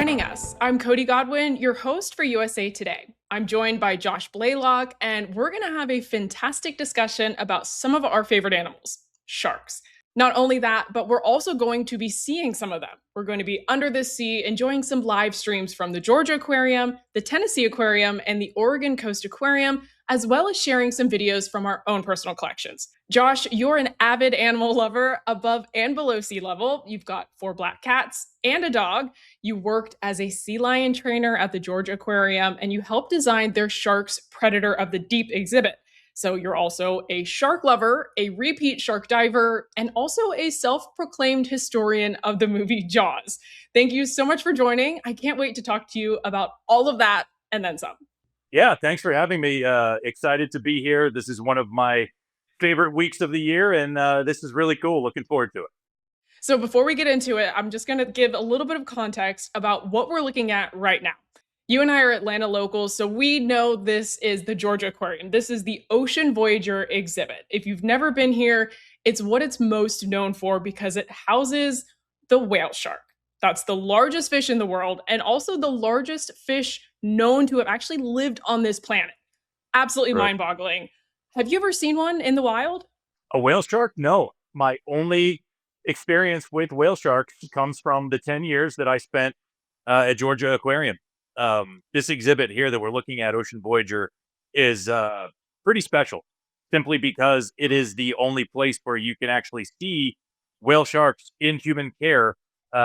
joining us. I'm Cody Godwin, your host for USA Today. I'm joined by Josh Blaylock, and we're going to have a fantastic discussion about some of our favorite animals, sharks. Not only that, but we're also going to be seeing some of them. We're going to be under the sea, enjoying some live streams from the Georgia Aquarium, the Tennessee Aquarium, and the Oregon Coast Aquarium, as well as sharing some videos from our own personal collections. Josh, you're an avid animal lover above and below sea level. You've got 4 black cats and a dog. You worked as a sea lion trainer at the Georgia Aquarium, and you helped design their Sharks Predator of the Deep exhibit. So you're also a shark lover, a repeat shark diver, and also a self-proclaimed historian of the movie Jaws. Thank you so much for joining. I can't wait to talk to you about all of that and then some. Yeah, thanks for having me. Excited to be here. This is one of my favorite weeks of the year, and this is really cool. Looking forward to it. So before we get into it, I'm just going to give a little bit of context about what we're looking at right now. You and I are Atlanta locals, so we know this is the Georgia Aquarium. This is the Ocean Voyager exhibit. If you've never been here, it's what it's most known for because it houses the whale shark. That's the largest fish in the world and also the largest fish known to have actually lived on this planet. Absolutely Right. mind-boggling. Have you ever seen one in the wild? A whale shark? No. My only experience with whale sharks comes from the 10 years that I spent at Georgia Aquarium. This exhibit here that we're looking at, Ocean Voyager, is pretty special simply because it is the only place where you can actually see whale sharks in human care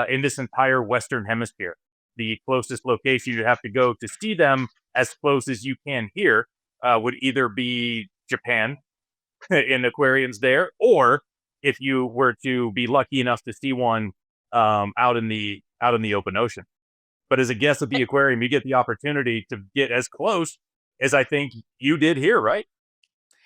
in this entire Western hemisphere. The closest location you'd have to go to see them as close as you can here would either be Japan in aquariums there, or if you were to be lucky enough to see one out in the open ocean. But as a guest at the aquarium, you get the opportunity to get as close as I think you did here, right?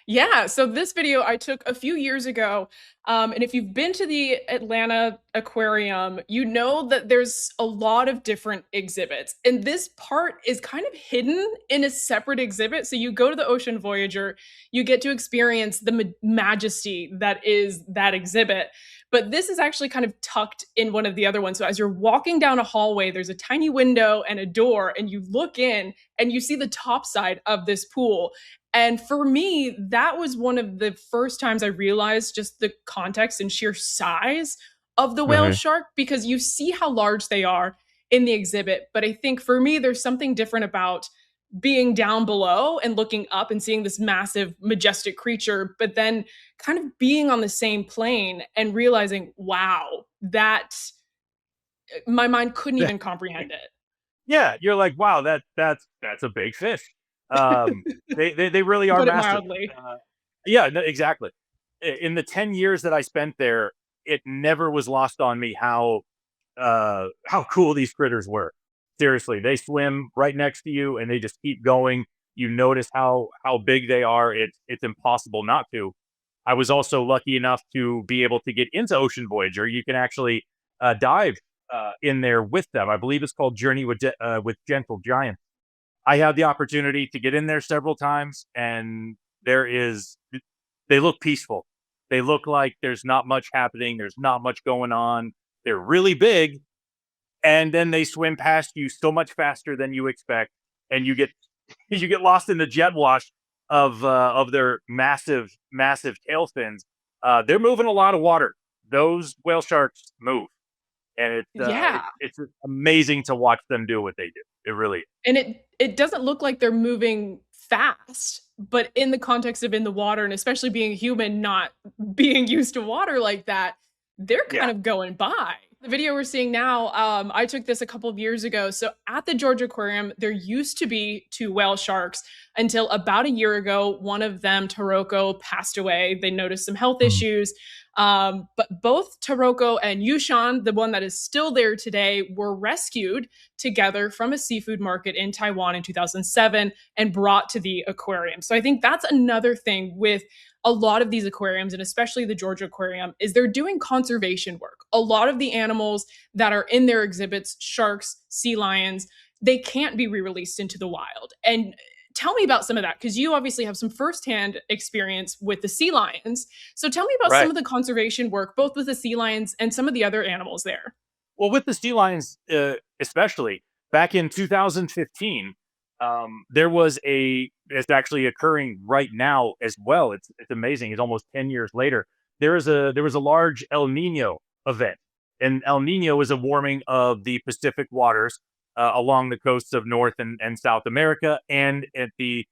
Yeah, so this video I took a few years ago. And if you've been to the Atlanta Aquarium, you know that there's a lot of different exhibits. And this part is kind of hidden in a separate exhibit. So you go to the Ocean Voyager, you get to experience the majesty that is that exhibit. But this is actually kind of tucked in one of the other ones. So as you're walking down a hallway, there's a tiny window and a door, and you look in and you see the top side of this pool. And for me, that was one of the first times I realized just the context and sheer size of the whale Hmm. shark because you see how large they are in the exhibit. But I think for me, there's something different about being down below and looking up and seeing this massive, majestic creature, but then kind of being on the same plane and realizing, wow, that my mind couldn't even comprehend Yeah, you're like, wow, that's a big fish. Um, they really it, are put it massive. mildly. Yeah, no, exactly. In the 10 years that I spent there, it never was lost on me how cool these critters were. Seriously, they swim right next to you and they just keep going. You notice how big they are. It's impossible not to. I was also lucky enough to be able to get into Ocean Voyager. You can actually dive in there with them. I believe it's called Journey with Gentle Giants. I had the opportunity to get in there several times, and they look peaceful. They look like there's not much happening. There's not much going on. They're really big, and then they swim past you so much faster than you expect, and you get you get lost in the jet wash of their massive tail fins. They're moving a lot of water. Those whale sharks move, and Yeah. it's amazing to watch them do what they do. It really is. And it doesn't look like they're moving fast, but in the context of in the water, and especially being human, not being used to water like that, they're Yeah. kind of going by. The video we're seeing now, I took this a couple of years ago. So at the Georgia Aquarium, there used to be 2 whale sharks until about a year ago. One of them, Taroko, passed away. They noticed some health issues. But both Taroko and Yushan, the one that is still there today, were rescued together from a seafood market in Taiwan in 2007 and brought to the aquarium. So I think that's another thing with a lot of these aquariums, and especially the Georgia Aquarium, is they're doing conservation work. A lot of the animals that are in their exhibits, sharks, sea lions, they can't be re-released into the wild. And tell me about some of that, because you obviously have some firsthand experience with the sea lions. So tell me about some Right. of the conservation work, both with the sea lions and some of the other animals there. Well, with the sea lions, especially back in 2015. There was it's actually occurring right now as well. It's amazing. It's almost 10 years later. There was a large El Nino event, and El Nino is a warming of the Pacific waters along the coasts of North and South America and at the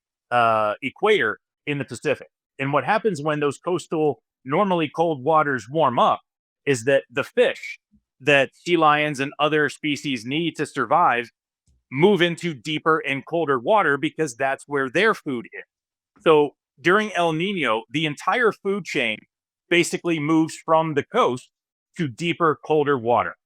equator in the Pacific. And what happens when those coastal, normally cold waters warm up is that the fish that sea lions and other species need to survive move into deeper and colder water because that's where their food is. So during El Nino, the entire food chain basically moves from the coast to deeper, colder water.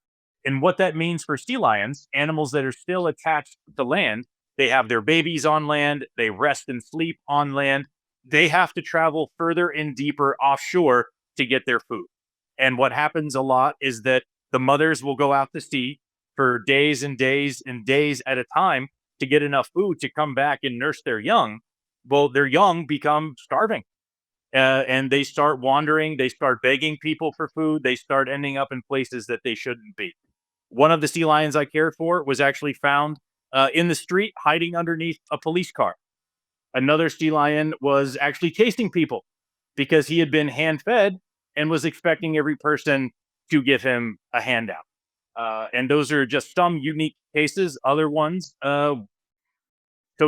And what that means for sea lions, animals that are still attached to land, they have their babies on land, they rest and sleep on land. They have to travel further and deeper offshore to get their food. And what happens a lot is that the mothers will go out to sea for days and days and days at a time to get enough food to come back and nurse their young. Well, their young become starving and they start wandering. They start begging people for food. They start ending up in places that they shouldn't be. One of the sea lions I cared for was actually found in the street hiding underneath a police car. Another sea lion was actually chasing people because he had been hand fed and was expecting every person to give him a handout. And those are just some unique cases. Other ones, so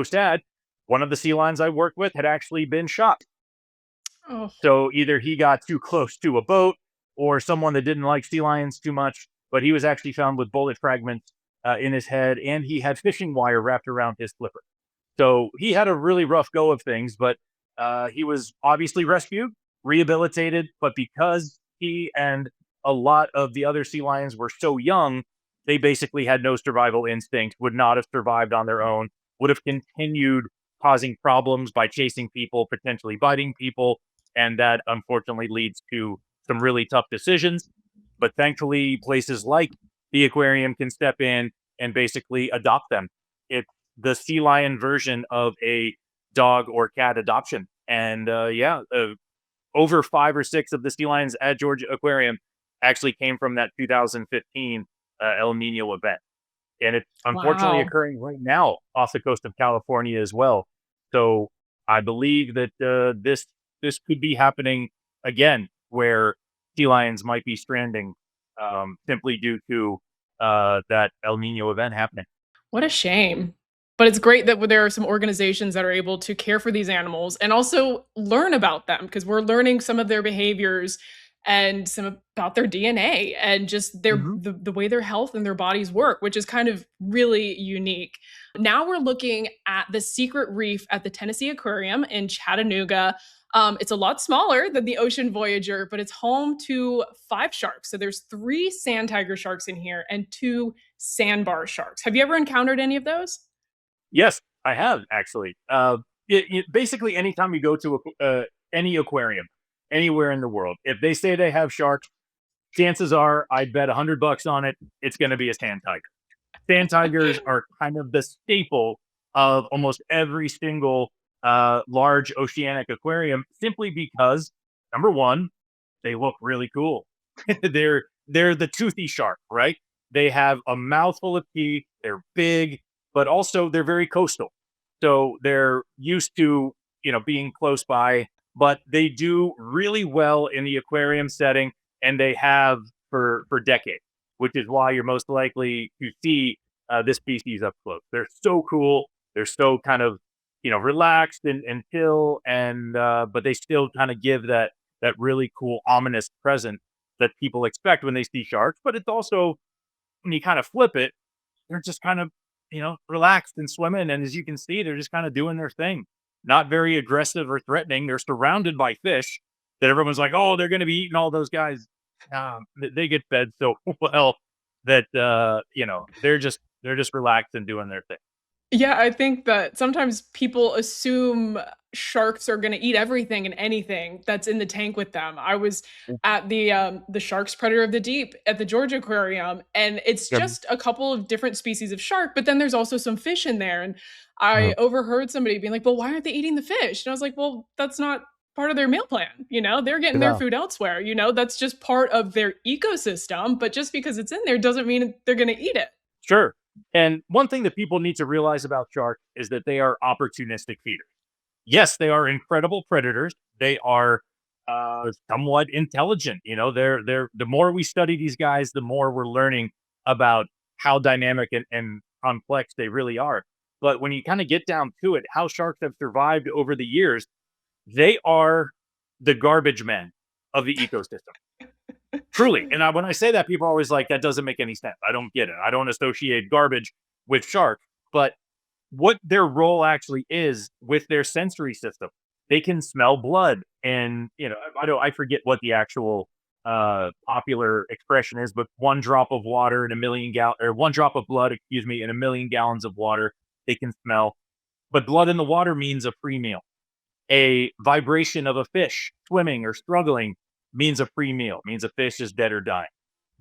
sad. One of the sea lions I worked with had actually been shot. Oh, So either he got too close to a boat or someone that didn't like sea lions too much, but he was actually found with bullet fragments in his head and he had fishing wire wrapped around his flipper. So he had a really rough go of things, but he was obviously rescued, rehabilitated. But because he and a lot of the other sea lions were so young, they basically had no survival instinct, would not have survived on their own, would have continued causing problems by chasing people, potentially biting people. And that unfortunately leads to some really tough decisions. But thankfully, places like the aquarium can step in and basically adopt them. It's the sea lion version of a dog or cat adoption. And over 5 or 6 of the sea lions at Georgia Aquarium actually came from that 2015 El Nino event. And it's unfortunately wow. occurring right now off the coast of California as well. So I believe that this could be happening again, where sea lions might be stranding simply due to that El Nino event happening. What a shame. But it's great that there are some organizations that are able to care for these animals and also learn about them because we're learning some of their behaviors and some about their DNA and just Hmm. the way their health and their bodies work, which is kind of really unique. Now we're looking at the secret reef at the Tennessee Aquarium in Chattanooga. It's a lot smaller than the Ocean Voyager, but it's home to 5 sharks. So there's 3 sand tiger sharks in here and 2 sandbar sharks. Have you ever encountered any of those? Yes, I have actually. Basically, anytime you go to any aquarium anywhere in the world, if they say they have sharks, chances are I'd bet $100 on it. It's going to be a sand tiger. Sand tigers are kind of the staple of almost every single large oceanic aquarium, simply because number one, they look really cool. They're the toothy shark, right? They have a mouthful of teeth. They're big, but also they're very coastal. So they're used to being close by, but they do really well in the aquarium setting, and they have for decades, which is why you're most likely to see this species up close. They're so cool. They're so kind of relaxed and chill, and but they still kind of give that really cool ominous presence that people expect when they see sharks. But it's also when you kind of flip it, they're just kind of relaxed and swimming, and as you can see, they're just kind of doing their thing, not very aggressive or threatening. They're surrounded by fish that everyone's like, oh, they're going to be eating all those guys. They get fed so well that they're just relaxed and doing their thing. Yeah, I think that sometimes people assume sharks are gonna eat everything and anything that's in the tank with them. I was at the Sharks Predator of the Deep at the Georgia Aquarium, and it's Yep. just a couple of different species of shark, but then there's also some fish in there, and Uh, I overheard somebody being like, "Well, why aren't they eating the fish?" And I was like, "Well, that's not part of their meal plan, they're getting their yeah, food elsewhere, that's just part of their ecosystem, but just because it's in there doesn't mean they're gonna eat it." sure. And one thing that people need to realize about sharks is that they are opportunistic feeders. Yes, they are incredible predators. They are somewhat intelligent. You know, they're the more we study these guys, the more we're learning about how dynamic and complex they really are. But when you kind of get down to it, how sharks have survived over the years, they are the garbage men of the ecosystem. Truly. And when I say that, people are always like, that doesn't make any sense. I don't get it. I don't associate garbage with shark. But what their role actually is with their sensory system, they can smell blood. And, you know, I forget what the actual popular expression is, but one drop of water in a million or one drop of blood, excuse me, in a million gallons of water, they can smell. But blood in the water means a free meal. A vibration of a fish swimming or struggling means a free meal, means a fish is dead or dying.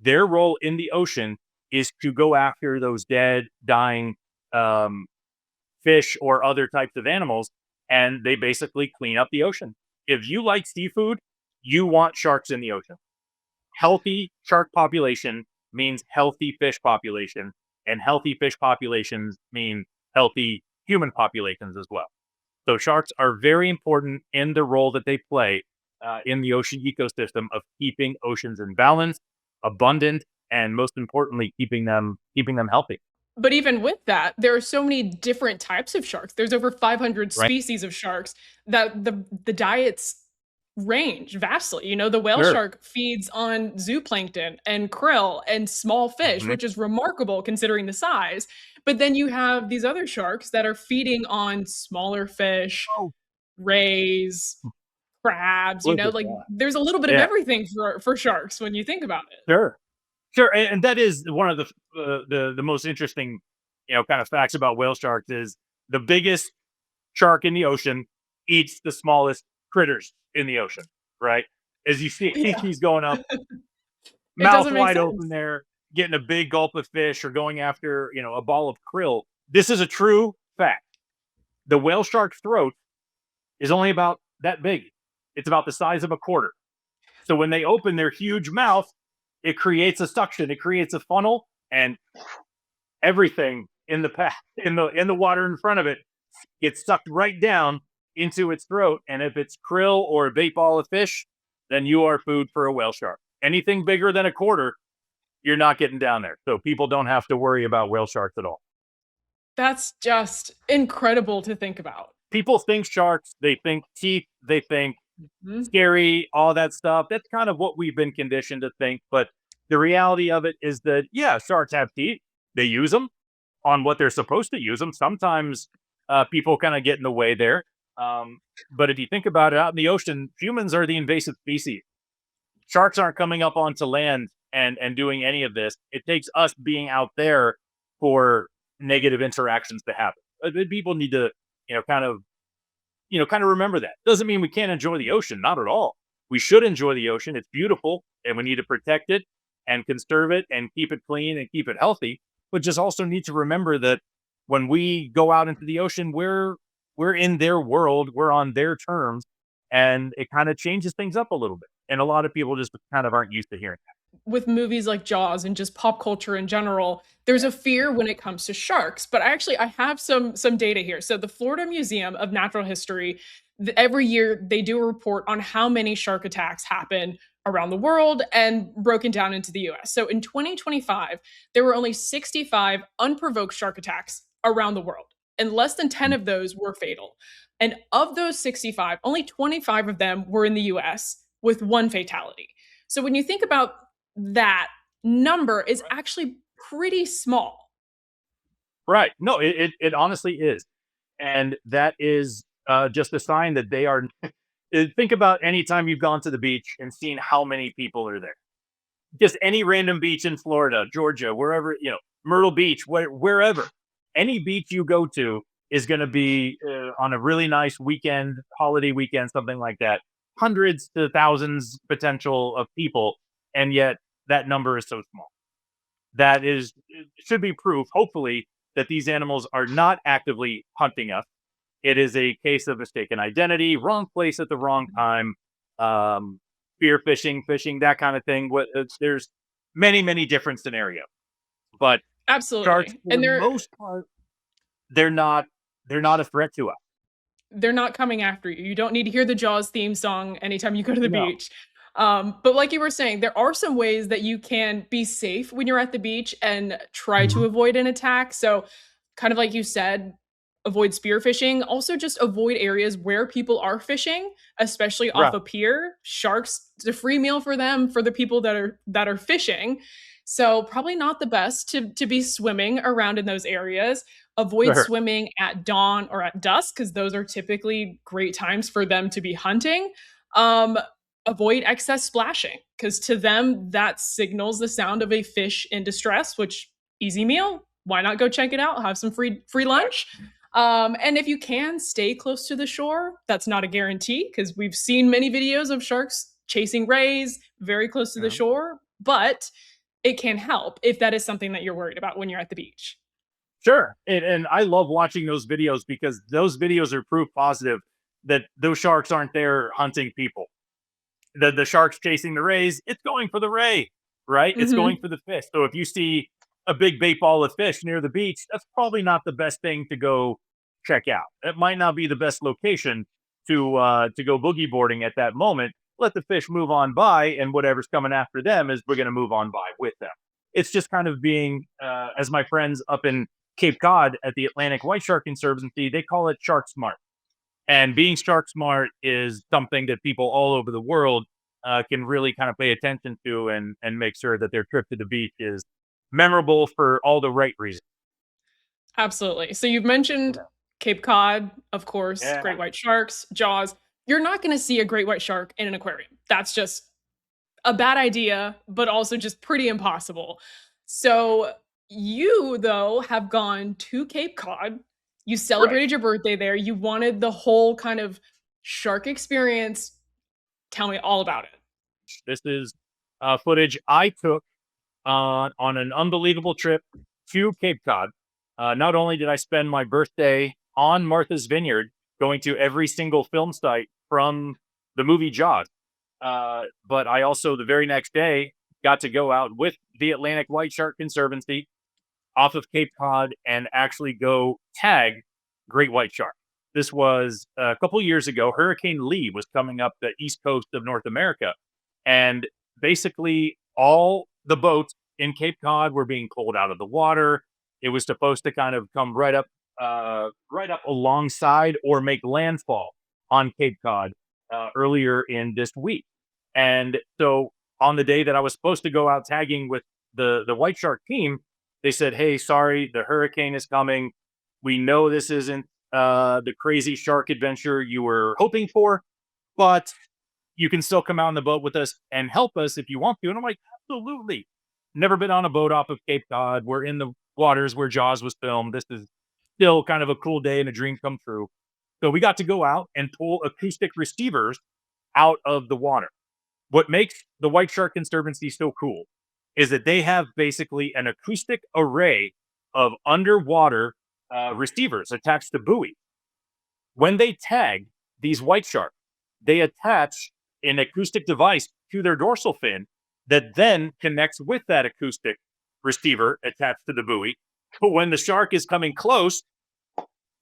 Their role in the ocean is to go after those dead, dying um, fish or other types of animals, and they basically clean up the ocean. If you like seafood, you want sharks in the ocean. Healthy shark population means healthy fish population, and healthy fish populations mean healthy human populations as well. So sharks are very important in the role that they play in the ocean ecosystem of keeping oceans in balance, abundant, and most importantly, keeping them healthy. But even with that, there are so many different types of sharks. There's over 500 Right? species of sharks that the diets range vastly. You know, the whale Sure. shark feeds on zooplankton and krill and small fish, Mhm. which is remarkable considering the size. But then you have these other sharks that are feeding on smaller fish, Oh, rays, crabs, you look know, at like that. there's a little bit of Yeah. everything for sharks when you think about it. Sure. Sure. And that is one of the most interesting, kind of facts about whale sharks is the biggest shark in the ocean eats the smallest critters in the ocean. Right. As you see, Yeah, he's going up it mouth doesn't make wide open sense. there, getting a big gulp of fish or going after, a ball of krill. This is a true fact. The whale shark's throat is only about that big. It's about the size of a quarter. So when they open their huge mouth, it creates a suction, it creates a funnel, and everything in the path in the water in front of it gets sucked right down into its throat. And if it's krill or a bait ball of fish, then you are food for a whale shark. Anything bigger than a quarter, you're not getting down there. So people don't have to worry about whale sharks at all. That's just incredible to think about. People think sharks, they think teeth, they think Mhm. scary, all that stuff. That's kind of what we've been conditioned to think. But the reality of it is that, yeah, sharks have teeth. They use them on what they're supposed to use them. Sometimes people kind of get in the way there. Um, but if you think about it, out in the ocean, humans are the invasive species. Sharks aren't coming up onto land and doing any of this. It takes us being out there for negative interactions to happen. People need to, kind of remember that. Doesn't mean we can't enjoy the ocean, not at all. We should enjoy the ocean. It's beautiful and we need to protect it and conserve it and keep it clean and keep it healthy. But just also need to remember that when we go out into the ocean, we're in their world, we're on their terms, and it kind of changes things up a little bit. And a lot of people just kind of aren't used to hearing With movies like Jaws and just pop culture in general, there's a fear when it comes to sharks. But I have some data here. So the Florida Museum of Natural History, every year they do a report on how many shark attacks happen around the world and broken down into the US. So in 2025, there were only 65 unprovoked shark attacks around the world, and less than 10 that. of those were fatal. And of those 65, only 25 of them were in the US with one fatality. So when you think about that number is actually pretty small. Right. No, it honestly is. And that is just a sign that they are. Think about any time you've gone to the beach and seen how many people are there. Just any random beach in Florida, Georgia, wherever, Myrtle Beach, wherever. Any beach you go to is going to be on a really nice weekend, holiday weekend, something like that. Hundreds to thousands potential of people. And yet that number is so small. That is, should be proof, hopefully, that these animals are not actively hunting us. It is a case of mistaken identity, wrong place at the wrong time, um, spear fishing, that kind of thing. There's many, many different scenarios. But Sharks, Absolutely. for the And most part, they're not they're not a threat to us. they're not coming after you. You don't need to hear the Jaws theme song anytime you go to the No. beach. But like you were saying, there are some ways that you can be safe when you're at the beach and try to Mhm. avoid an attack. So, kind of like you said, avoid spearfishing. Also, just avoid areas where people are fishing, especially off Right. a pier. Sharks, it's a free meal for them, for the people that are fishing. So, probably not the best to be swimming around in those areas. Avoid Sure. swimming at dawn or at dusk because those are typically great times for them to be hunting. Um, Avoid excess splashing because to them that signals the sound of a fish in distress. Which easy meal. Why not go check it out? Have some free lunch. And if you can stay close to the shore, that's not a guarantee because we've seen many videos of sharks chasing rays very close to the Mhm. shore, but it can help if that is something that you're worried about when you're at the beach. Sure. And I love watching those videos because those videos are proof positive that those sharks aren't there hunting people. The shark's chasing the rays, it's going for the ray, right? It's going Mhm. for the fish. So if you see a big bait ball of fish near the beach, that's probably not the best thing to go check out. It might not be the best location to go boogie boarding at that moment. Let the fish move on by, and whatever's coming after them is we're going to move on by with them. It's just kind of being, as my friends up in Cape Cod at the Atlantic White Shark Conservancy, they call it shark smart. And being shark smart is something that people all over the world can really kind of pay attention to and make sure that their trip to the beach is memorable for all the right reasons. Absolutely. So you've mentioned Yeah. Cape Cod, of course, Yeah. great white sharks, Jaws. You're not going to see a great white shark in an aquarium. That's just a bad idea, but also just pretty impossible. So you, though, have gone to Cape Cod. You Right. celebrated your birthday there. You wanted the whole kind of shark experience. Tell me all about it. This is footage I took on an unbelievable trip to Cape Cod. Not only did I spend my birthday on Martha's Vineyard, going to every single film site from the movie Jaws, but I also the very next day got to go out with the Atlantic White Shark Conservancy off of Cape Cod and actually go tag great white shark. This was a couple years ago. Hurricane Lee was coming up the east coast of North America, and basically all the boats in Cape Cod were being pulled out of the water. It was supposed to kind of come right up alongside or make landfall on Cape Cod earlier in this week. And so on the day that I was supposed to go out tagging with the white shark team, they said, "Hey, sorry, the hurricane is coming. We know this isn't the crazy shark adventure you were hoping for, but you can still come out on the boat with us and help us if you want to." And I'm like, absolutely. Never been on a boat off of Cape Cod. We're in the waters where Jaws was filmed. This is still kind of a cool day and a dream come true. So we got to go out and pull acoustic receivers out of the water. What makes the White Shark Conservancy so cool is that they have basically an acoustic array of underwater receivers attached to buoys. When they tag these white sharks, they attach an acoustic device to their dorsal fin that then connects with that acoustic receiver attached to the buoy. But when the shark is coming close,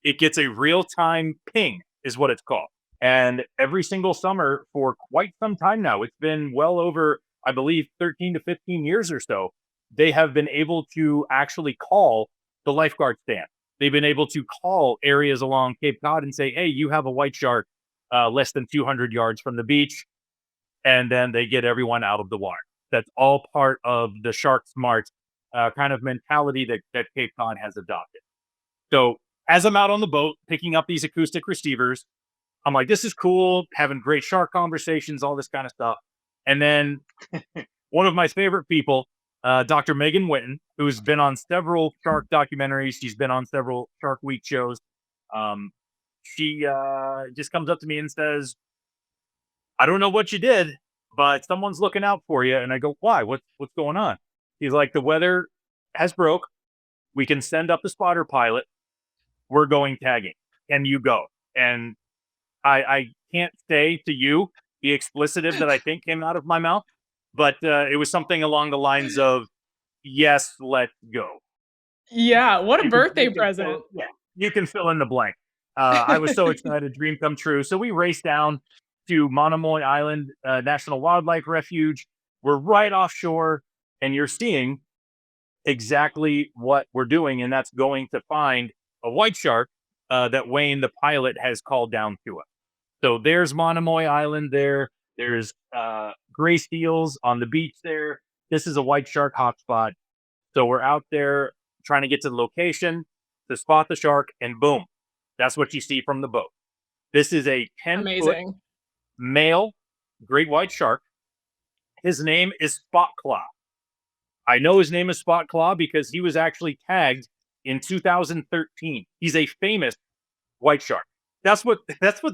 it gets a real time ping, is what it's called. And every single summer for quite some time now, it's been well over, I believe, 13 to 15 years or so, they have been able to actually call the lifeguard stand. They've been able to call areas along Cape Cod and say, "Hey, you have a white shark less than 200 yards from the beach." And then they get everyone out of the water. That's all part of the shark smart kind of mentality that Cape Cod has adopted. So as I'm out on the boat picking up these acoustic receivers, I'm like, this is cool, having great shark conversations, all this kind of stuff. And then one of my favorite people, Dr. Megan Witten, who's been on several shark documentaries, she's been on several Shark Week shows. Um, she just comes up to me and says, "I don't know what you did, but someone's looking out for you." And I go, "Why? What's going on?" He's like, "The weather has broke. We can send up the spotter pilot. We're going tagging. Can you go?" And I can't say to you the explicitive that I think came out of my mouth, but it was something along the lines of, "Yes, let's go." Yeah, what a You birthday can fill, present. yeah, you can fill in the blank. I was so excited, dream come true. So we raced down to Monomoy Island National Wildlife Refuge. We're right offshore, and you're seeing exactly what we're doing, and that's going to find a white shark that Wayne, the pilot, has called down to us. So there's Monomoy Island there. There's gray seals on the beach there. This is a white shark hotspot. So we're out there trying to get to the location to spot the shark, and boom, that's what you see from the boat. This is a 10-foot Amazing. male great white shark. His name is Spot Claw. I know his name is Spot Claw because he was actually tagged in 2013. He's a famous white shark. That's what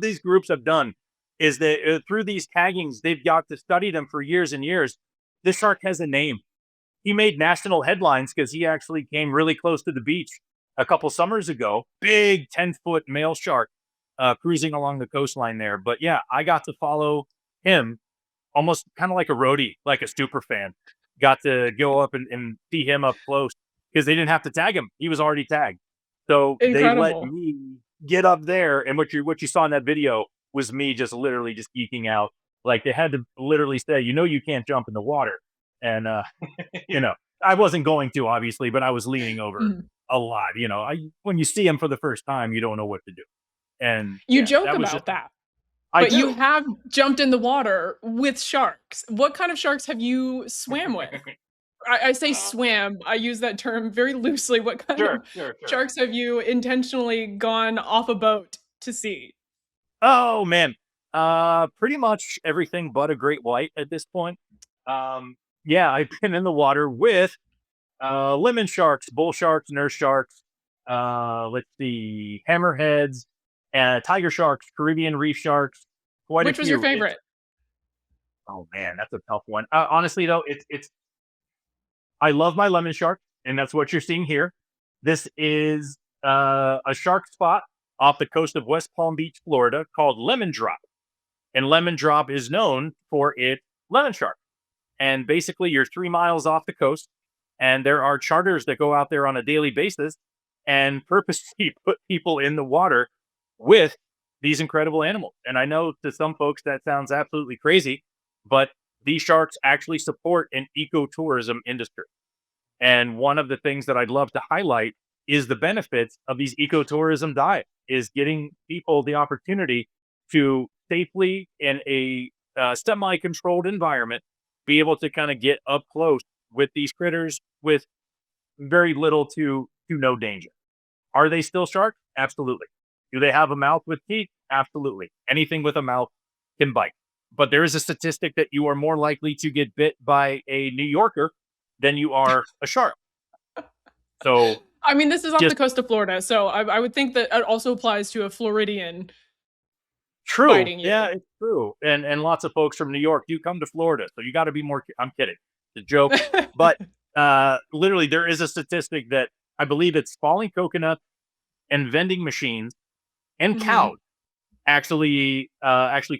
these groups have done is that through these taggings they've got to study them for years and years. This shark has a name. He made national headlines because he actually came really close to the beach a couple summers ago. Big 10-foot male shark cruising along the coastline there. But yeah, I got to follow him almost kind of like a roadie, like a super fan. Got to go up and see him up close because they didn't have to tag him. He was already tagged. So they let Incredible. me get up there. And what you saw in that video was me just literally just geeking out. Like they had to literally say, you can't jump in the water. And you know, I wasn't going to obviously, but I was leaning over Mhm. a lot. When you see him for the first time, you don't know what to do. And You yeah, joke that was just about that, I but you do. have jumped in the water with sharks. What kind of sharks have you swam with? I say uh, swam, I use that term very loosely. What kind of sure. sharks have you intentionally gone off a boat to see? Oh man, pretty much everything but a great white at this point. Yeah, I've been in the water with lemon sharks, bull sharks, nurse sharks. Let's see, hammerheads, tiger sharks, Caribbean reef sharks. Quite a Which was your few. It's favorite? Oh man, that's a tough one. Honestly though, it's I love my lemon shark, and that's what you're seeing here. This is a shark spot off the coast of West Palm Beach, Florida, called Lemon Drop. And Lemon Drop is known for its lemon shark. And basically, you're 3 miles off the coast, and there are charters that go out there on a daily basis and purposely put people in the water with these incredible animals. And I know to some folks that sounds absolutely crazy, but these sharks actually support an ecotourism industry. And one of the things that I'd love to highlight is the benefits of these ecotourism diets is getting people the opportunity to safely in a semi-controlled environment be able to kind of get up close with these critters with very little to no danger. Are they still sharks? Absolutely. Do they have a mouth with teeth? Absolutely. Anything with a mouth can bite. But there is a statistic that you are more likely to get bit by a New Yorker than you are a shark. So I mean, this is off the just coast of Florida, so I would think that it also applies to a Floridian true. biting Yeah, you. it's true. And lots of folks from New York do come to Florida. So you got to be more I'm kidding. It's a joke. But literally there is a statistic that I believe it's falling coconut and vending machines and Mhm. cows actually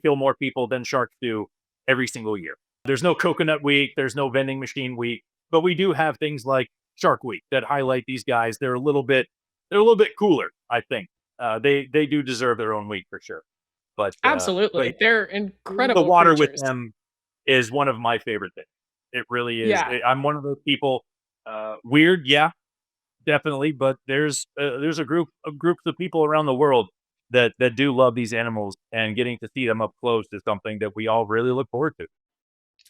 kill more people than sharks do every single year. There's no coconut week, there's no vending machine week, but we do have things like Shark Week that highlight these guys. They're a little bit cooler, I think. They do deserve their own week for sure. But Absolutely. They're the incredible water with creatures. them is one of my favorite things. It really is. Yeah, I'm one of those people. Weird, yeah, definitely. But there's a group of people around the world that do love these animals, and getting to see them up close is something that we all really look forward to.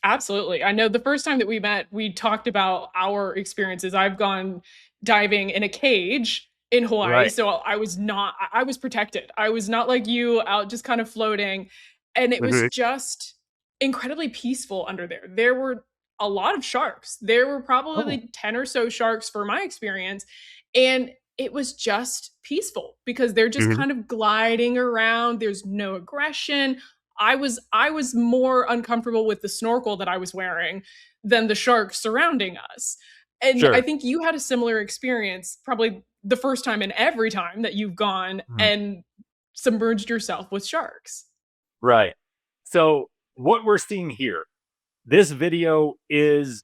absolutely. I know the first time that we met, we talked about our experiences. I've gone diving in a cage in Hawaii, Right. so I was protected. I was not like you out just kind of floating, and it was Mhm. just incredibly peaceful under there. There were a lot of sharks. There were Oh, probably 10 or so sharks for my experience, and it was just peaceful because they're just mhm. kind of gliding around. There's no aggression. I was more uncomfortable with the snorkel that I was wearing than the sharks surrounding us. And I Sure. think you had a similar experience, probably the first time and every time that you've gone Mhm. and submerged yourself with sharks. Right. So what we're seeing here, this video is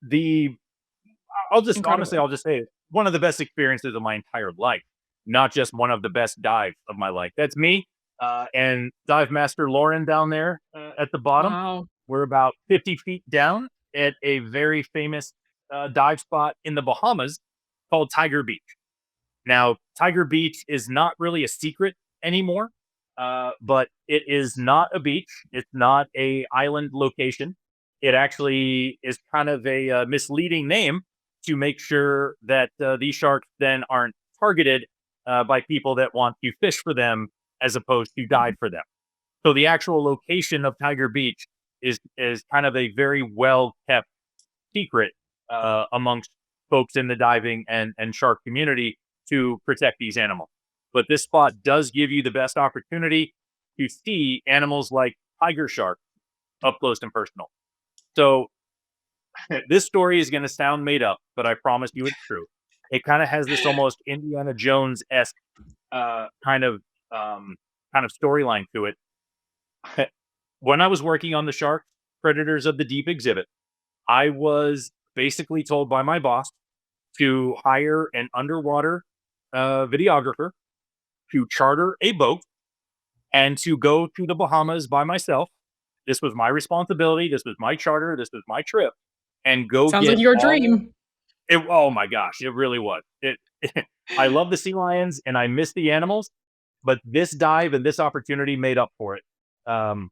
the I'll just honestly, Incredible. I'll just say it. one of the best experiences of my entire life, not just one of the best dives of my life. That's me and dive master Lauren down there at the bottom. Wow. We're about 50 feet down at a very famous dive spot in the Bahamas called Tiger Beach. Now, Tiger Beach is not really a secret anymore, but it is not a beach. It's not a island location. It actually is kind of a misleading name to make sure that these sharks then aren't targeted by people that want to fish for them as opposed to dive for them. So the actual location of Tiger Beach is kind of a very well kept secret amongst folks in the diving and shark community to protect these animals. But this spot does give you the best opportunity to see animals like tiger shark up close and personal. So this story is going to sound made up, but I promise you it's true. It kind of has this almost Indiana Jones esque uh, kind of um, kind of storyline to it. When I was working on the Shark Predators of the Deep exhibit, I was basically told by my boss to hire an underwater videographer to charter a boat and to go to the Bahamas by myself. This was my responsibility. This was my charter. This was my trip, and go Sounds like get your all. dream. Oh my gosh, it really was. It. I love the sea lions and I miss the animals, but this dive and this opportunity made up for it. Um,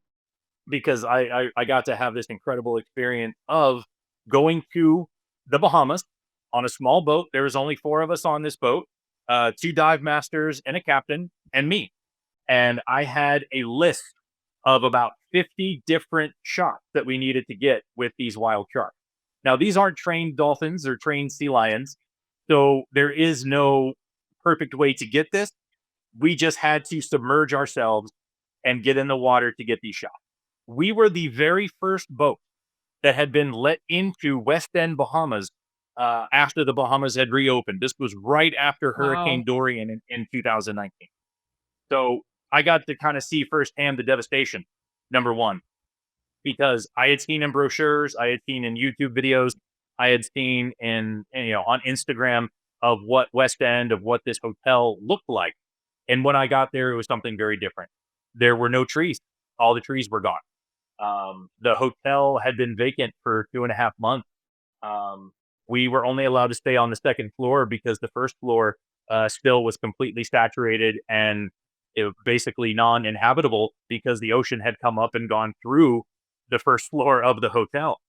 because I got to have this incredible experience of going to the Bahamas on a small boat. There was only four of us on this boat, two dive masters and a captain and me. And I had a list of about 50 different shots that we needed to get with these wild sharks. Now, these aren't trained dolphins or trained sea lions, so there is no perfect way to get this. We just had to submerge ourselves and get in the water to get these shots. We were the very first boat that had been let into West End, Bahamas, after the Bahamas had reopened. This was right after Hurricane Wow. Dorian in 2019. So I got to kind of see firsthand the devastation, number one, because I had seen in brochures, I had seen in YouTube videos, I had seen on Instagram of what West End, of what this hotel looked like. And when I got there, it was something very different. There were no trees. All the trees were gone. The hotel had been vacant for 2.5 months. Um, we were only allowed to stay on the second floor because the first floor still was completely saturated and it was basically non-inhabitable because the ocean had come up and gone through the first floor of the hotel.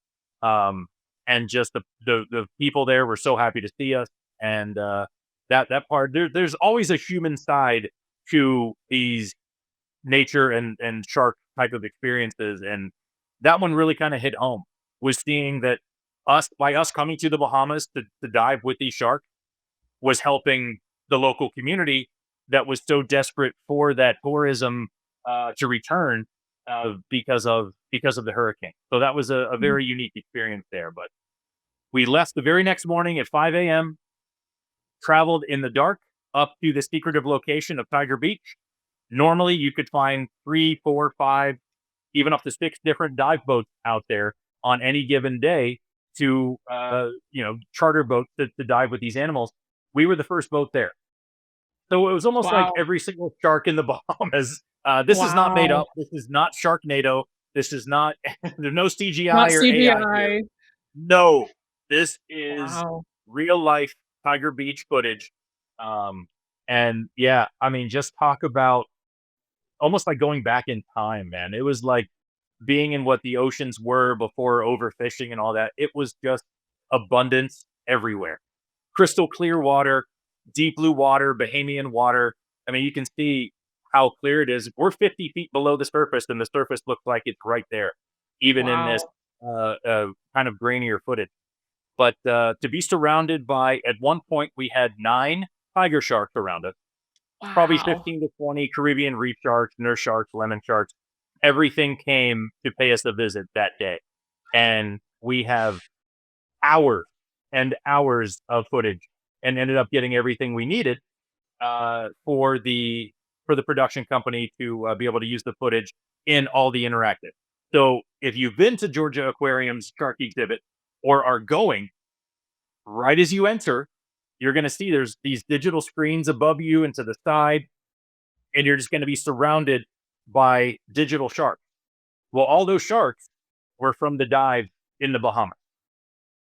Um, and just the people there were so happy to see us. And that part there's always a human side to these nature and shark type of experiences, and that one really kind of hit home. Was seeing that us coming to the Bahamas to dive with these sharks was helping the local community that was so desperate for that tourism to return because of the hurricane. So that was a Mm. very unique experience there. But we left the very next morning at 5 a.m., traveled in the dark up to the secretive location of Tiger Beach. Normally, you could find three, four, five, even up to six different dive boats out there on any given day to, charter boats to dive with these animals. We were the first boat there. So it was almost like Wow. every single shark in the Bahamas. This is not made Wow. up. This is not Sharknado. This is not, there's no Not CGI or AI here. CGI. No, this is Wow. real life Tiger Beach footage. Um, and yeah, I mean, just talk about almost like going back in time, man. It was like being in what the oceans were before overfishing and all that. It was just abundance everywhere. Crystal clear water, deep blue water, Bahamian water. I mean, you can see how clear it is. We're 50 feet below the surface, and the surface looks like it's right there, even in this Wow. kind of grainier footage. But to be surrounded by, at one point, we had 9 tiger sharks around us, probably Wow. 15 to 20 Caribbean reef sharks, nurse sharks, lemon sharks. Everything came to pay us a visit that day. And we have hours and hours of footage and ended up getting everything we needed for the production company to be able to use the footage in all the interactive. So if you've been to Georgia Aquarium's shark exhibit or are going, right as you enter, you're going to see there's these digital screens above you and to the side, and you're just going to be surrounded by digital sharks. Well, all those sharks were from the dive in the Bahamas.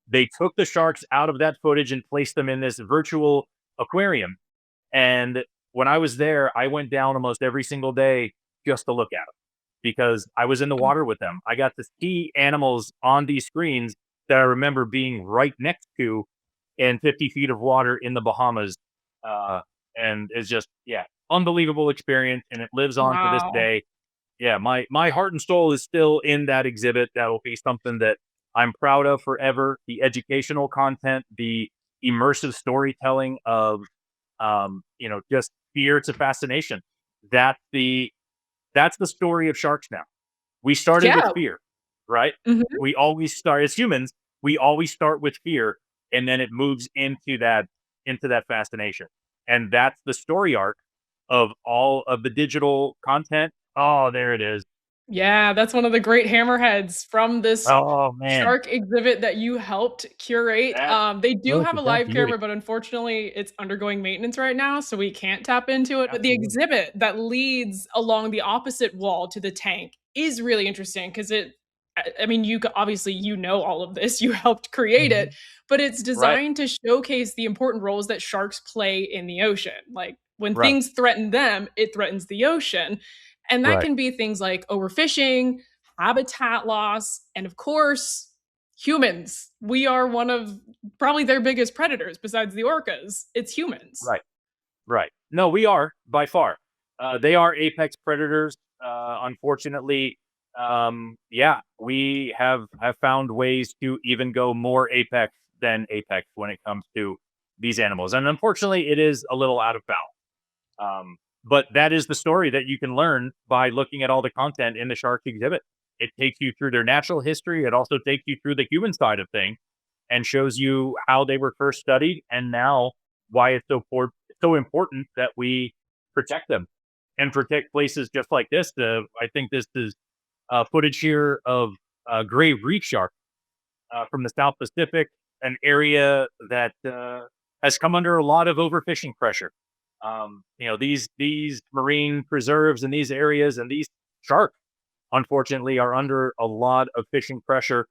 They took the sharks out of that footage and placed them in this virtual aquarium. And when I was there, I went down almost every single day just to look at them because I was in the water with them. I got to see animals on these screens that I remember being right next to in 50 feet of water in the Bahamas. Uh, and it's just, yeah, unbelievable experience. And it lives on to this Wow. day. Yeah, my heart and soul is still in that exhibit. That will be something that I'm proud of forever. The educational content, the immersive storytelling of just fear to fascination. That's the that's the story of sharks now. We started with Yeah. fear, right? Mhm. We always start as humans, we always start with fear and then it moves into that fascination. And that's the story arc of all of the digital content. Oh, there it is. Yeah, that's one of the great hammerheads from this Oh man, shark exhibit that you helped curate. that They do look have a at that live beauty. camera, but unfortunately, it's undergoing maintenance right now, so we can't tap into it. But the Absolutely. exhibit that leads along the opposite wall to the tank is really interesting because I mean, obviously you know all of this, you helped create it, Mhm. but it's Right, designed to showcase the important roles that sharks play in the ocean. Like when right, things threaten them, it threatens the ocean. And that right, can be things like overfishing, habitat loss, and of course, humans. We are one of probably their biggest predators besides the orcas. It's humans. right. Right. No, we are by far. They are apex predators. Unfortunately, yeah, we have found ways to even go more apex than apex when it comes to these animals, and unfortunately, it is a little out of balance. But that is the story that you can learn by looking at all the content in the shark exhibit. It takes you through their natural history. It also takes you through the human side of things and shows you how they were first studied and now why it's so important that we protect them and protect places just like this. I think this is footage here of gray reef shark from the South Pacific, an area that has come under a lot of overfishing pressure. These marine preserves in these areas and these sharks, unfortunately, are under a lot of fishing pressure.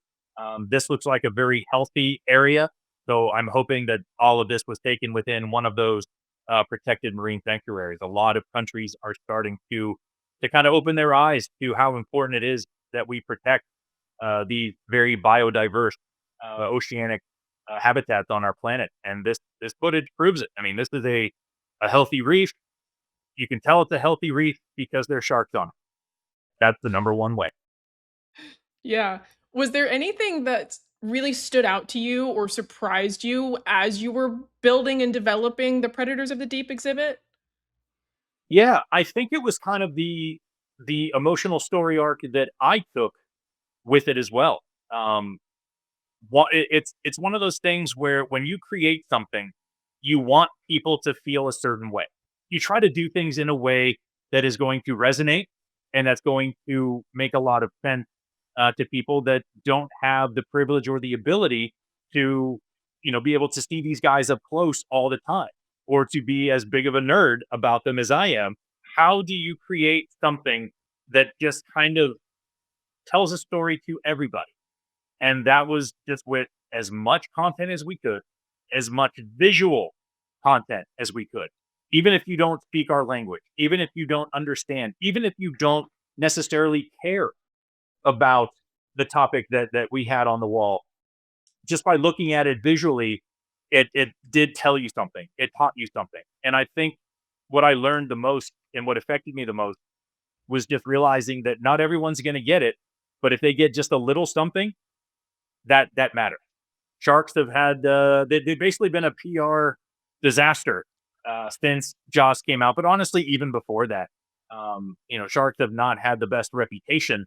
This looks like a very healthy area, so I'm hoping that all of this was taken within one of those protected marine sanctuaries. A lot of countries are starting to kind of open their eyes to how important it is that we protect the very biodiverse oceanic habitats on our planet. And this footage proves it. I mean, this is a healthy reef. You can tell it's a healthy reef because there's sharks on it. That's the number one way. Yeah. Was there anything that really stood out to you or surprised you as you were building and developing the Predators of the Deep exhibit? Yeah, I think it was kind of the emotional story arc that I took with it as well. Um, it's one of those things where when you create something, you want people to feel a certain way. You try to do things in a way that is going to resonate and that's going to make a lot of sense to people that don't have the privilege or the ability to, be able to see these guys up close all the time or to be as big of a nerd about them as I am. How do you create something that just kind of tells a story to everybody? And that was just with as much content as we could, as much visual content as we could. Even if you don't speak our language, even if you don't understand, even if you don't necessarily care about the topic that we had on the wall, just by looking at it visually, it did tell you something. It taught you something. And I think what I learned the most and what affected me the most was just realizing that not everyone's going to get it, but if they get just a little something, that matters. Sharks have had they've basically been a PR disaster since Jaws came out, but honestly, even before that, sharks have not had the best reputation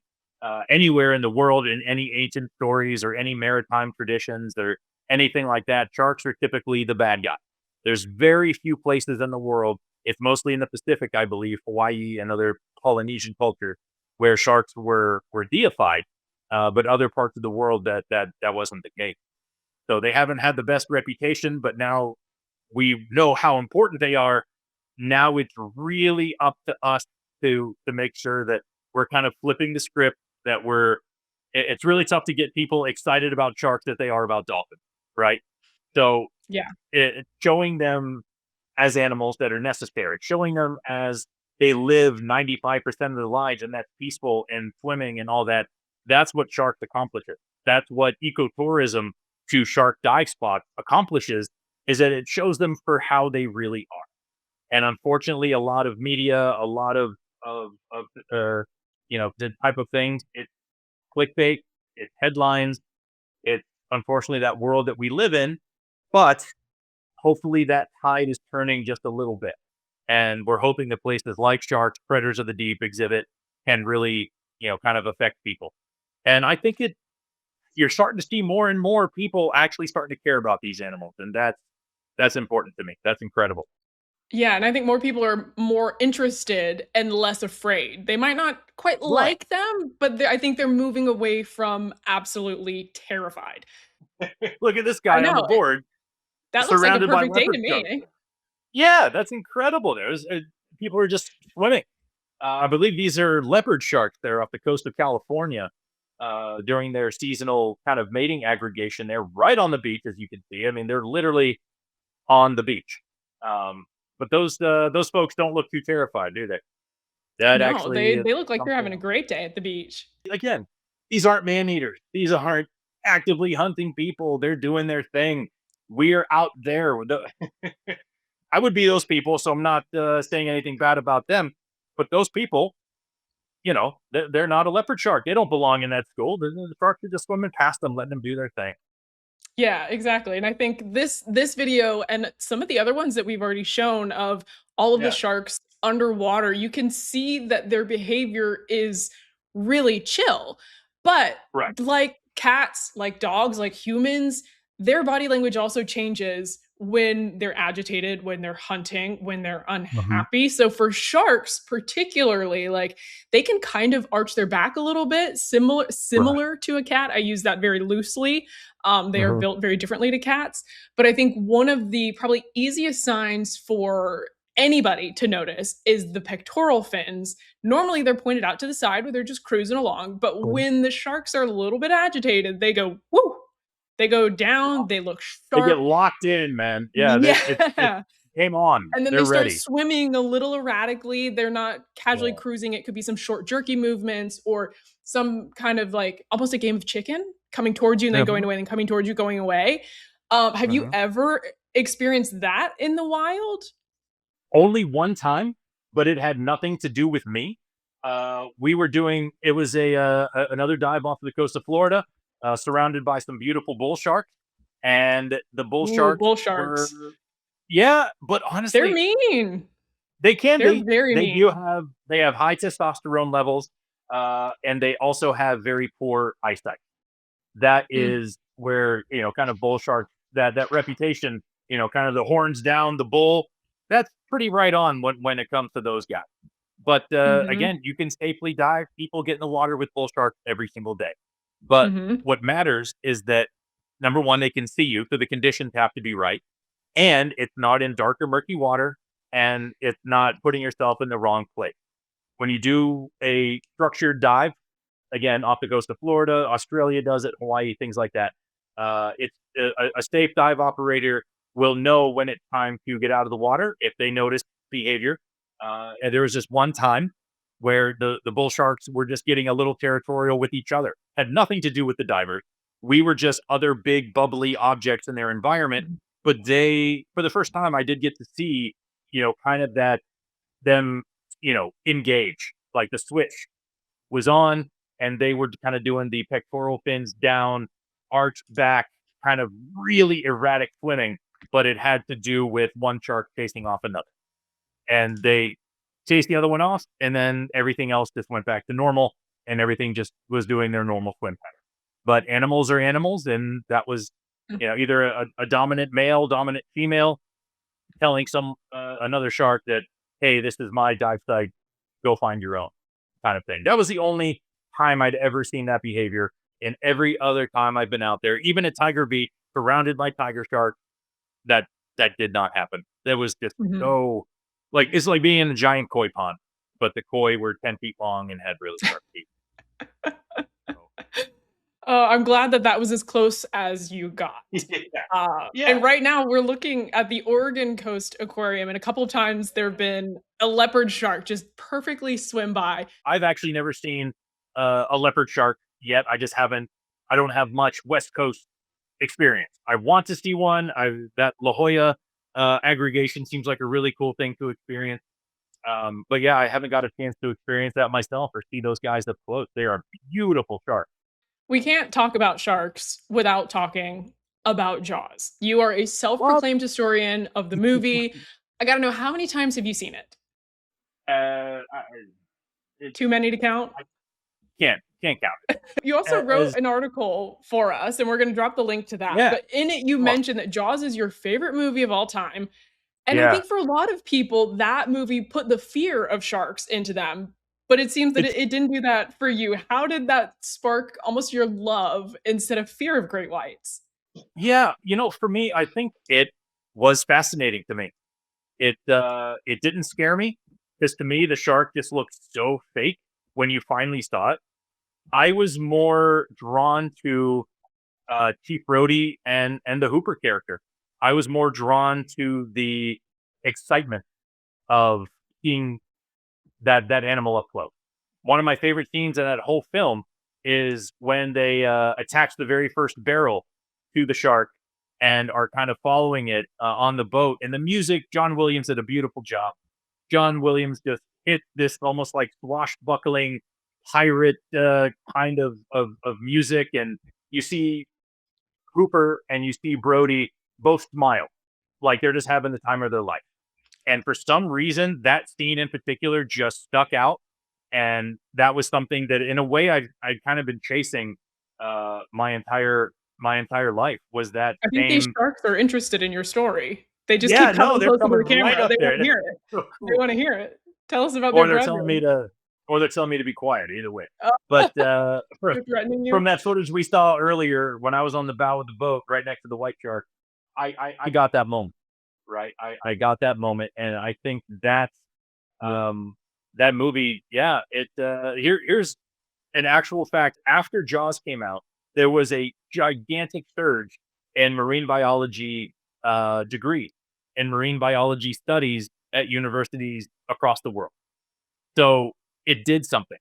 anywhere in the world in any ancient stories or any maritime traditions or anything like that. Sharks are typically the bad guy. There's very few places in the world. It's mostly in the Pacific, I believe, Hawaii and other Polynesian culture, where sharks were deified. But other parts of the world that wasn't the case. So they haven't had the best reputation, but now We know how important they are. Now it's really up to us to make sure that we're kind of flipping the script, that it's really tough to get people excited about sharks that they are about dolphins, right? So Yeah. showing them as animals that are necessary, showing them as they live 95% of their lives, and that's peaceful and swimming and all that. That's what sharks accomplishes. That's what ecotourism to shark dive spots accomplishes, is that it shows them for how they really are. And unfortunately, a lot of media, a lot of the type of things, it's clickbait, it's headlines, it's unfortunately that world that we live in. But hopefully that tide is turning just a little bit. And we're hoping that places like sharks, predators of the deep exhibit can really, kind of affect people. And I think you're starting to see more and more people actually starting to care about these animals. And that's important to me. That's incredible. Yeah, and I think more people are more interested and less afraid. They might not quite Right. like them, but I think they're moving away from absolutely terrified. Look at this I guy on the know, board that looks like a surrounded by perfect day leopard to me. sharks. Yeah, that's incredible. There's people are just swimming. I believe these are leopard sharks. They're off the coast of California during their seasonal kind of mating aggregation. They're right on the beach, as you can see. I mean, they're literally on the beach. Um, but those folks don't look too terrified, do they? That No, actually is they look like they're something having a else. great day at the beach. Again, these aren't man eaters. These aren't actively hunting people. They're doing their thing. We're out there. I would be those people, so I'm not saying anything bad about them. But those people, they're not a leopard shark. They don't belong in that school. The sharks are just swimming past them, letting them do their thing. Yeah, exactly, and I think this video and some of the other ones that we've already shown of all of the Yeah, sharks underwater, you can see that their behavior is really chill. But right. like cats, like dogs, like humans, their body language also changes when they're agitated, when they're hunting, when they're Hmm. unhappy. So for sharks particularly, like they can kind of arch their back a little bit, similar Right. similar to a cat. I use that very loosely. They are Hmm. built very differently to cats. But I think one of the probably easiest signs for anybody to notice is the pectoral fins. Normally, they're pointed out to the side where they're just cruising along. But when the sharks are a little bit agitated, they go, whoo, they go down, they look They get sharp. locked in, man. Yeah, it Yeah. came on. And then they They're start ready. swimming a little erratically. They're not casually Yeah. cruising. It could be some short, jerky movements or some kind of like almost a game of chicken coming towards you and then going Hmm. away, and then coming towards you, going away. Have you Hmm. ever experienced that in the wild? Only one time, but it had nothing to do with me. We were doing it was another dive off of the coast of Florida, surrounded by some beautiful bull sharks, and the bull Ooh, sharks bull were, sharks. yeah, but They're honestly, mean. they can They're be. very They do mean. have they have high testosterone levels, and they also have very poor eyesight. That Mm, is where, kind of bull shark, that reputation, kind of the horns down, the bull, that's pretty right on when it comes to those guys. But mhm, again, you can safely dive. People get in the water with bull sharks every single day. But mhm, what matters is that number one, they can see you, so the conditions have to be right. And it's not in dark or murky water, and it's not putting yourself in the wrong place. When you do a structured dive, again, off the coast of Florida, Australia does it, Hawaii, things like that. It's a safe dive operator will know when it's time to get out of the water if they notice behavior. And there was just one time where the bull sharks were just getting a little territorial with each other. Had nothing to do with the divers. We were just other big bubbly objects in their environment. mhm, But for the first time, I did get to see, kind of that them, engage, like the switch was on, and they were kind of doing the pectoral fins down, arched back, kind of really erratic swimming, but it had to do with one shark chasing off another. And they chased the other one off, and then everything else just went back to normal, and everything just was doing their normal swim pattern. But animals are animals, and that was, mm, either a dominant male, dominant female, telling some another shark that, hey, this is my dive site, go find your own, kind of thing. That was the only time I'd ever seen that behavior. And every other time I've been out there, even at Tiger Beach, surrounded by tiger sharks, that that did not happen. That was just Mhm. so like it's like being in a giant koi pond, but the koi were 10 feet long and had really sharp teeth. So, I'm glad that that was as close as you got. yeah, And yeah. right now we're looking at the Oregon Coast Aquarium, and a couple of times there have been a leopard shark just perfectly swim by. I've actually never seen a leopard shark yet. I just haven't. I don't have much West Coast experience. I want to see one. I that La Jolla aggregation seems like a really cool thing to experience. But yeah, I haven't got a chance to experience that myself or see those guys up close. They are beautiful sharks. We can't talk about sharks without talking about Jaws. You are a Well, self-proclaimed historian of the movie. I gotta know, how many times have you seen it? I, it, Too many to count? I can't count You it. also wrote an article for us, and we're gonna drop the link to that, Yeah, but in it, you oh, mentioned that Jaws is your favorite movie of all time, and I yeah. think for a lot of people, that movie put the fear of sharks into them, but it seems that It's it didn't do that for you. How did that spark almost your love instead of fear of great whites? yeah. For me, I think it was fascinating to me. It didn't scare me because to me the shark just looked so fake when you finally saw it. I was more drawn to Chief Brody and the Hooper character. I was more drawn to the excitement of seeing that animal up close. One of my favorite scenes in that whole film is when they attach the very first barrel to the shark and are kind of following it on the boat. And the music, John Williams did a beautiful job. John Williams just hit this almost like swashbuckling pirate kind of music, and you see Hooper and you see Brody both smile like they're just having the time of their life. And for some reason, that scene in particular just stuck out. And that was something that, in a way, I'd kind of been chasing my entire life. Was that I think these same? sharks are interested in your story. They just Yeah, keep no, coming they're closer to coming the right camera. up They there. wanna That's hear it. so They cool. wanna hear it. Tell us about their Or they're telling me brethren. to, or they're telling me to be quiet. Either way, Oh, but they're threatening from you? that footage we saw earlier, when I was on the bow of the boat right next to the white shark, I got that moment. Right, I got that moment, and I think that's um, that movie. Yeah, here's an actual fact. After Jaws came out, there was a gigantic surge in marine biology degrees and marine biology studies at universities across the world. So it did something.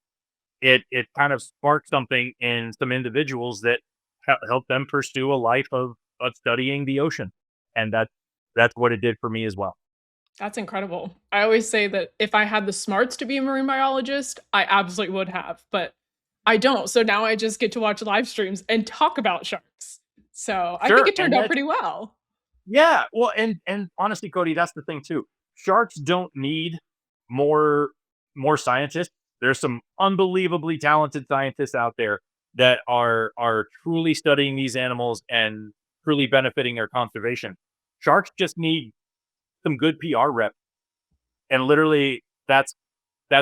It kind of sparked something in some individuals that helped them pursue a life of studying the ocean, and that's what it did for me as well. That's incredible. I always say that if I had the smarts to be a marine biologist, I absolutely would have, but I don't. So now I just get to watch live streams and talk about sharks. So I think Sure, it turned and out that's pretty well. yeah. Well, and honestly, Cody, that's the thing too. Sharks don't need more more scientists. There's some unbelievably talented scientists out there that are truly studying these animals and truly benefiting their conservation. Sharks just need some good PR rep, and literally that's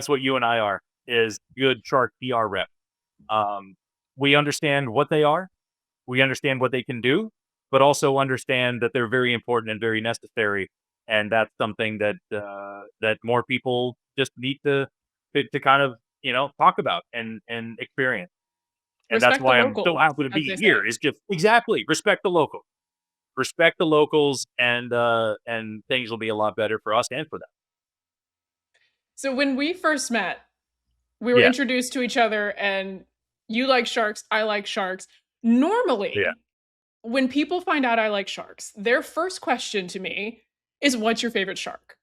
what you and I are, is good shark PR rep. Um, we understand what they are, we understand what they can do, but also understand that they're very important and very necessary. And that's something that more people just need to kind of talk about and experience. And that's Respect the why I'm so locals, happy to as be they say. here. Is just exactly respect the locals, and things will be a lot better for us and for them. So when we first met, we were Yeah, introduced to each other and you like sharks, I like sharks. yeah. Normally, when people find out I like sharks, their first question to me is, "What's your favorite shark?"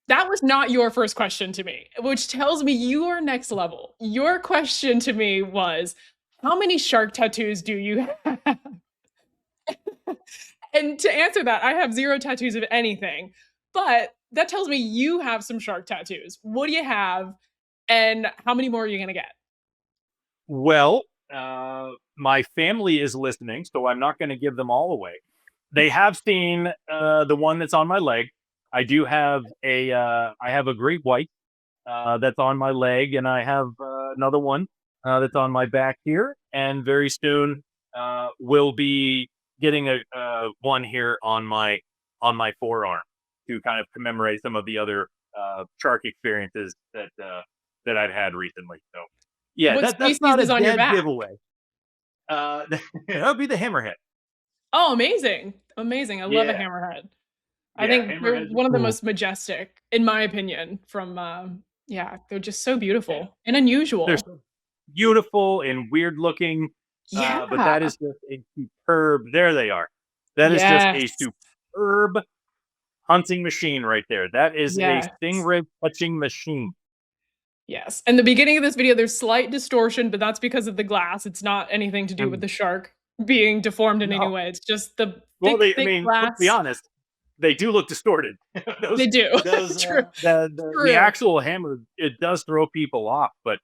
That was not your first question to me, which tells me you are next level. Your question to me was, "How many shark tattoos do you have?" And to answer that, I have 0 tattoos of anything, but that tells me you have some shark tattoos. What do you have, and how many more are you gonna get? Well, my family is listening, so I'm not going to give them all away. They have seen the one that's on my leg. I have a great white that's on my leg, and I have another one that's on my back here. And very soon, we'll be getting a one here on my on my forearm to kind of commemorate some of the other shark experiences that I've had recently. So yeah, What that's species not a is on your dead back? giveaway. That would be the hammerhead. Oh, amazing. Amazing. I love a Yeah, hammerhead. I yeah, think they're hammerheads are one of the cool. most majestic, in my opinion, from, yeah, they're just so Yeah, beautiful and they're unusual. so beautiful and weird looking, but Yeah. that is just a superb. There they are. That is just a Yes. superb hunting machine right there. That is a Yes. stingray touching machine. Yes. In the beginning of this video, there's slight distortion, but that's because of the glass. It's not anything to do with Mm. the shark being deformed in any No, way. It's just the well, thick, I thick mean, let's be glass. honest. They do look distorted. They do. those True. the True. actual hammer, it does throw people off, but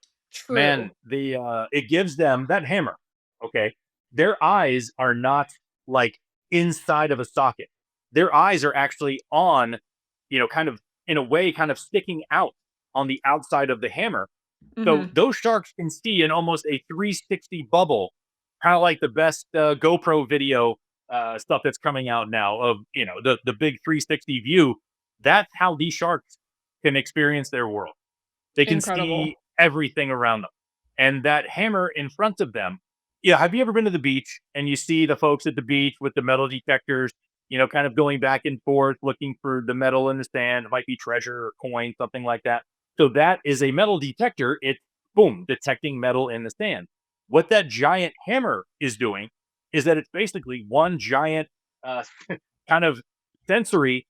man, True. the it gives them that hammer. Okay, their eyes are not like inside of a socket. Their eyes are actually on, kind of in a way, kind of sticking out on the outside of the hammer. So Mhm. those sharks can see in almost a 360 bubble, kind of like the best GoPro video stuff that's coming out now of the big 360 view. That's how these sharks can experience their world. They can see Incredible. everything around them, and that hammer in front of them. Yeah, have you ever been to the beach and you see the folks at the beach with the metal detectors? Kind of going back and forth looking for the metal in the sand. It might be treasure or coin, something like that. So that is a metal detector. It's boom, detecting metal in the sand. What that giant hammer is doing is that it's basically one giant uh, kind of sensory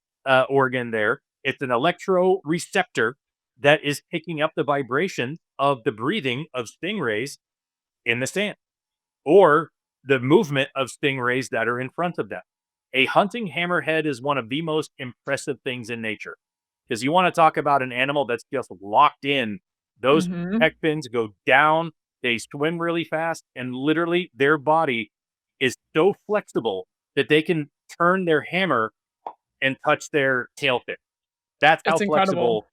organ there. It's an electro receptor that is picking up the vibration of the breathing of stingrays in the sand or the movement of stingrays that are in front of them. A hunting hammerhead is one of the most impressive things in nature because you want to talk about an animal that's just locked in. Those Mhm. pec pins go down, they swim really fast, and literally their body is so flexible that they can turn their hammer and touch their tail fin. That's how It's incredible. flexible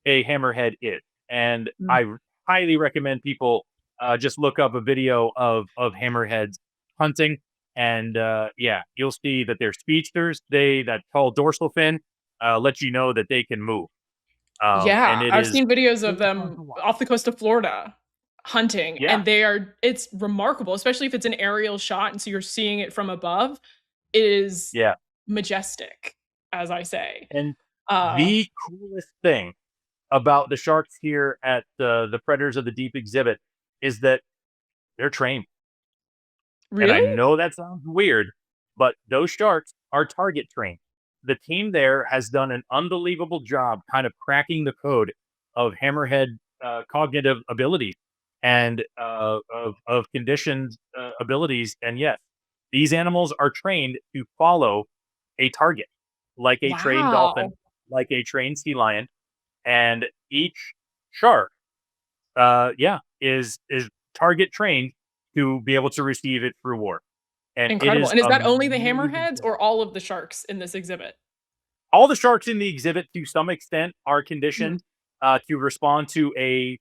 a hammerhead is. And Mm. I highly recommend people just look up a video of hammerheads hunting, and yeah, you'll see that they're speedsters. That tall dorsal fin lets you know that they can move, and Yeah, it I've is seen videos of really fun them to watch. off the coast of Florida hunting, Yeah, and it's remarkable, especially if it's an aerial shot, and so you're seeing it from above. It is yeah, majestic, as I say. and Uh, the coolest thing about the sharks here at the Predators of the Deep exhibit is that they're trained. And I really? know that sounds weird, but those sharks are target trained. The team there has done an unbelievable job kind of cracking the code of hammerhead cognitive abilities and of conditioned abilities. And yes, these animals are trained to follow a target, like a trained dolphin, Wow. like a trained sea lion, and each shark yeah, is target trained to be able to receive its reward. And it Incredible, is and is that only the amazing hammerheads to or watch. all of the sharks in this exhibit? All the sharks in the exhibit, to some extent, are Mhm, conditioned to respond to a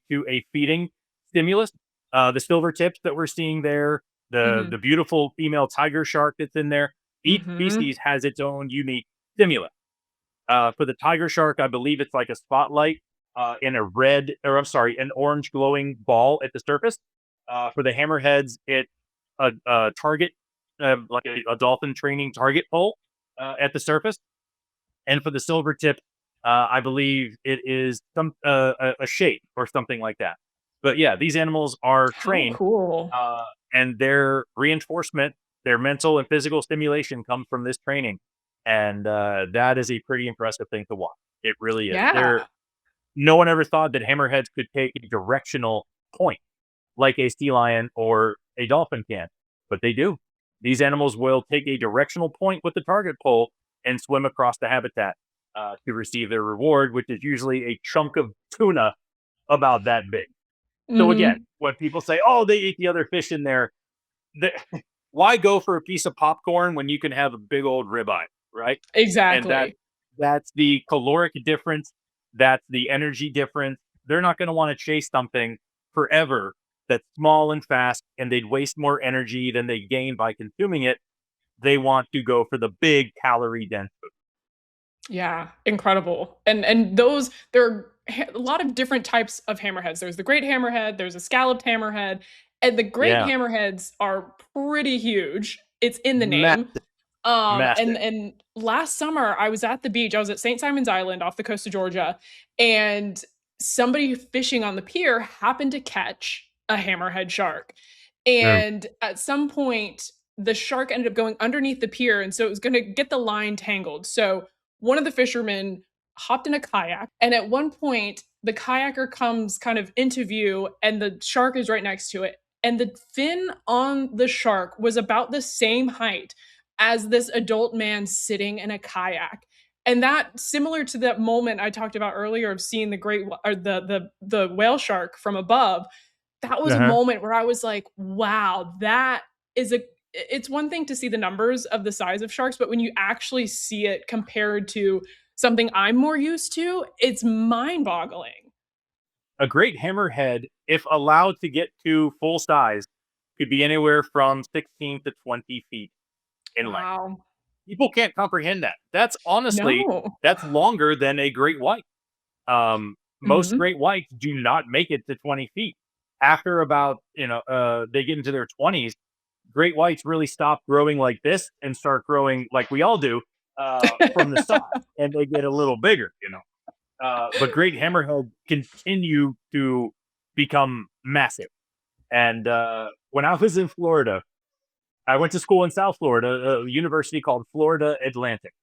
feeding stimulus. The silver tips that we're seeing there, the mhm, beautiful female tiger shark that's in there. Each mhm, species has its own unique stimulus. For the tiger shark, I believe it's like a spotlight in a red, or I'm sorry, an orange glowing ball at the surface. For the hammerheads, it's a target, like a dolphin training target pole at the surface. And for the silver tip, I believe it is a shape or something like that. But yeah, these animals are how trained, cool. uh, and their reinforcement, their mental and physical stimulation comes from this training, and that is a pretty impressive thing to watch. It really is. Yeah, No one ever thought that hammerheads could take a directional point like a sea lion or a dolphin can, but they do. These animals will take a directional point with the target pole and swim across the habitat to receive their reward, which is usually a chunk of tuna about that big. So again, mhm, when people say, "Oh, they ate the other fish in there," the, why go for a piece of popcorn when you can have a big old ribeye, right? And exactly. that's the caloric difference. That's the energy difference. They're not going to want to chase something forever that's small and fast, and they'd waste more energy than they gain by consuming it. They want to go for the big calorie dense food. Yeah, incredible. And those there are a lot of different types of hammerheads. There's the great hammerhead, there's a scalloped hammerhead, and the great Yeah, hammerheads are pretty huge. It's in the name. massive, And massive. last summer I was at the beach. I was at St. Simon's Island off the coast of Georgia, and somebody fishing on the pier happened to catch a hammerhead shark. Mm. And at some point, the shark ended up going underneath the pier, and so it was going to get the line tangled. So one of the fishermen hopped in a kayak, and at one point, the kayaker comes kind of into view, and the shark is right next to it. And the fin on the shark was about the same height as this adult man sitting in a kayak. And that similar to that moment I talked about earlier of seeing the or the whale shark from above, that was a Uh-huh. moment where I was like, wow, that is a it's one thing to see the numbers of the size of sharks, but when you actually see it compared to something I'm more used to, it's mind-boggling. A great hammerhead, if allowed to get to full size, could be anywhere from 16 to 20 feet in length. Wow. People can't comprehend that. That's honestly, No. that's longer than a great white. Most Mhm. great whites do not make it to 20 feet. After about, they get into their 20s, great whites really stop growing like this and start growing like we all do from the side, and they get a little bigger. But great hammerhead continue to become massive. And when I was in Florida, I went to school in South Florida, a university called Florida Atlantic,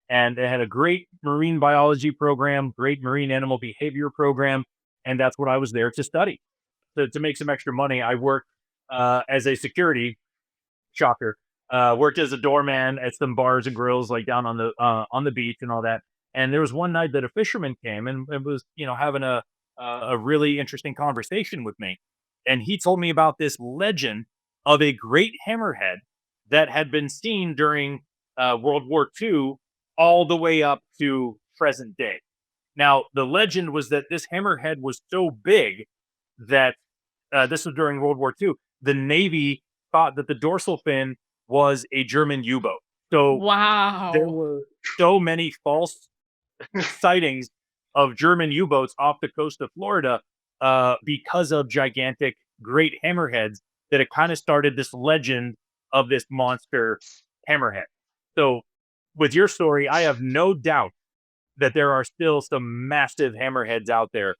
and they had a great marine biology program, great marine animal behavior program, and that's what I was there to study. To make some extra money, I worked as a security shocker. Worked as a doorman at some bars and grills, like down on the beach and all that. And there was one night that a fisherman came and was, having a really interesting conversation with me, and he told me about this legend of a great hammerhead that had been seen during World War II all the way up to present day. Now, the legend was that this hammerhead was so big that this was during World War II. The Navy thought that the dorsal fin was a German U-boat. So there Wow. were so many false sightings of German U-boats off the coast of Florida because of gigantic great hammerheads that it kind of started this legend of this monster hammerhead. So with your story, I have no doubt that there are still some massive hammerheads out there.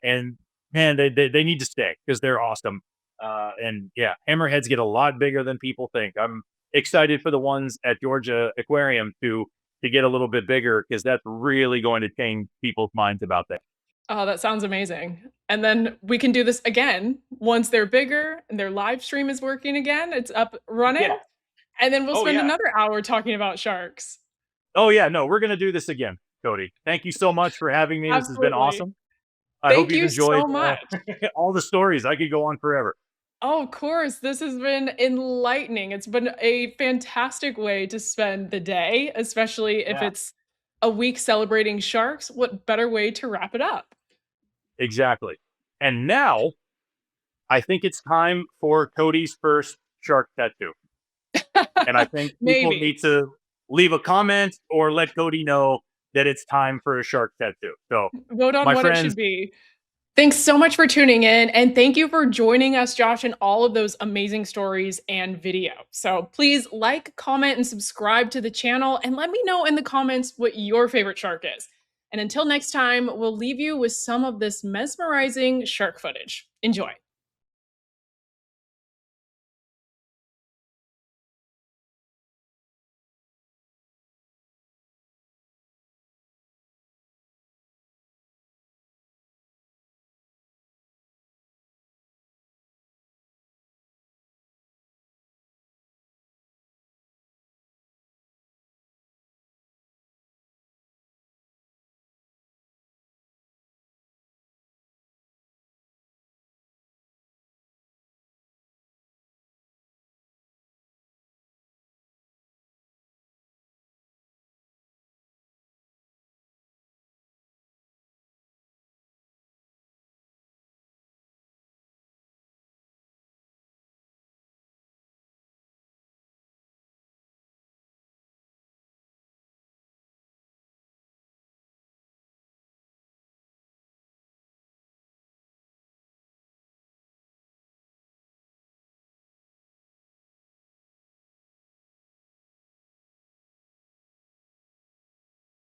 And man, they need to stay because they're awesome. And yeah, hammerheads get a lot bigger than people think. I'm excited for the ones at Georgia Aquarium to get a little bit bigger because that's really going to change people's minds about that. Oh, that sounds amazing. And then we can do this again once they're bigger and their live stream is working again, it's up running, Yeah. and then we'll Oh spend yeah. another hour talking about sharks. Oh yeah. No, we're gonna do this again, Cody. Thank you so much for having me. This has been Absolutely. awesome. I hope Thank you've you enjoyed so much. all the stories. I could go on forever. Oh, of course, this has been enlightening. It's been a fantastic way to spend the day, especially if Yeah. it's a week celebrating sharks. What better way to wrap it up? Exactly. And now I think it's time for Cody's first shark tattoo. And I think people Maybe. need to leave a comment or let Cody know that it's time for a shark tattoo. So, Vote on my what it friends, should be. Thanks so much for tuning in, and thank you for joining us, Josh, in all of those amazing stories and video. So please like, comment, and subscribe to the channel, and let me know in the comments what your favorite shark is. And until next time, we'll leave you with some of this mesmerizing shark footage. Enjoy.